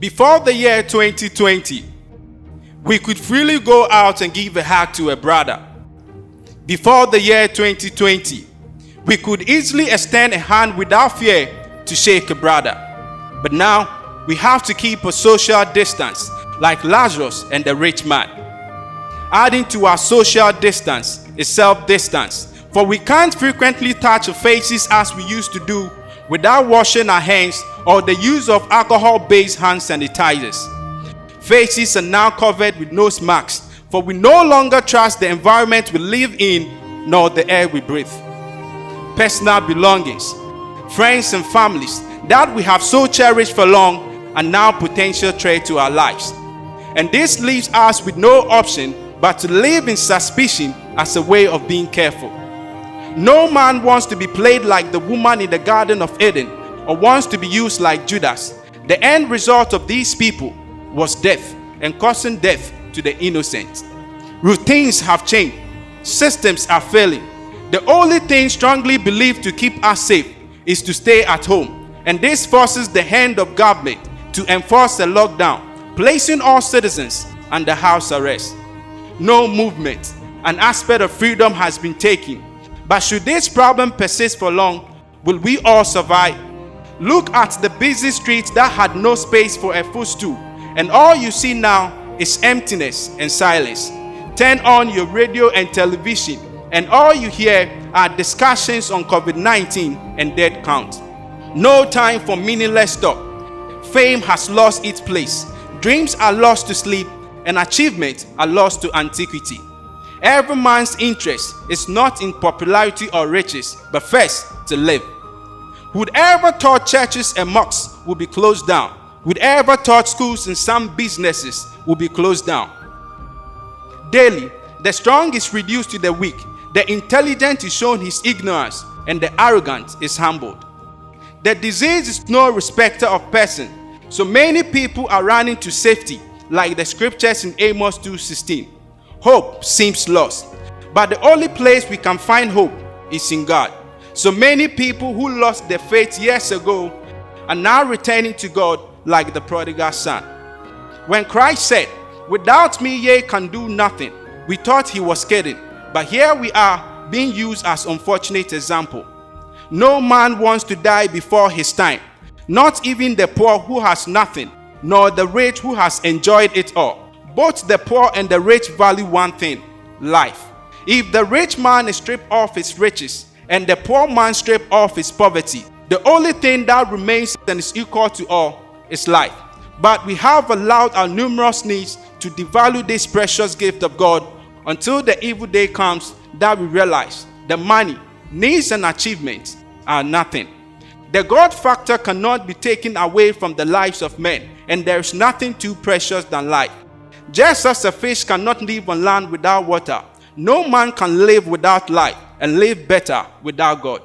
Before the year 2020, we could freely go out and give a hug to a brother. Before the year 2020, we could easily extend a hand without fear to shake a brother. But now, we have to keep a social distance like Lazarus and the rich man. Adding to our social distance is self-distance, for we can't frequently touch our faces as we used to do without washing our hands or the use of alcohol-based hand sanitizers. Faces are now covered with nose masks, for we no longer trust the environment we live in nor the air we breathe. Personal belongings, friends and families that we have so cherished for long are now potential threat to our lives. And this leaves us with no option but to live in suspicion as a way of being careful. No man wants to be played like the woman in the Garden of Eden or wants to be used like Judas. The end result of these people was death and causing death to the innocent. Routines have changed. Systems are failing. The only thing strongly believed to keep us safe is to stay at home. And this forces the hand of government to enforce a lockdown, placing all citizens under house arrest. No movement, an aspect of freedom has been taken. But should this problem persist for long, will we all survive? Look at the busy streets that had no space for a footstool, and all you see now is emptiness and silence. Turn on your radio and television, and all you hear are discussions on COVID-19 and death count. No time for meaningless talk. Fame has lost its place. Dreams are lost to sleep, and achievements are lost to antiquity. Every man's interest is not in popularity or riches, but first to live. Whoever thought churches and mosques would be closed down? Whoever thought schools and some businesses would be closed down? Daily, the strong is reduced to the weak, the intelligent is shown his ignorance, and the arrogant is humbled. The disease is no respecter of person, so many people are running to safety, like the scriptures in Amos 2:16. Hope seems lost, but the only place we can find hope is in God. So many people who lost their faith years ago are now returning to God like the prodigal son. When Christ said, "Without me ye can do nothing," we thought he was kidding, but here we are being used as unfortunate example. No man wants to die before his time, not even the poor who has nothing, nor the rich who has enjoyed it all. Both the poor and the rich value one thing: life. If the rich man is stripped of his riches and the poor man stripped of his poverty, the only thing that remains and is equal to all is life. But we have allowed our numerous needs to devalue this precious gift of God until the evil day comes that we realize that money, needs, and achievements are nothing. The God factor cannot be taken away from the lives of men, and there is nothing too precious than life. Just as a fish cannot live on land without water, no man can live without life and live better without God.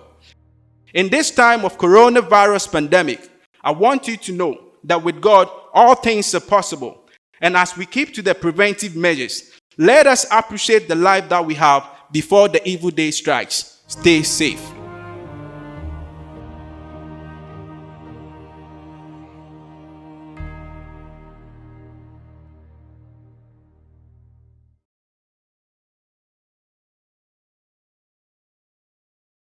In this time of coronavirus pandemic, I want you to know that with God, all things are possible. And as we keep to the preventive measures, let us appreciate the life that we have before the evil day strikes. Stay safe.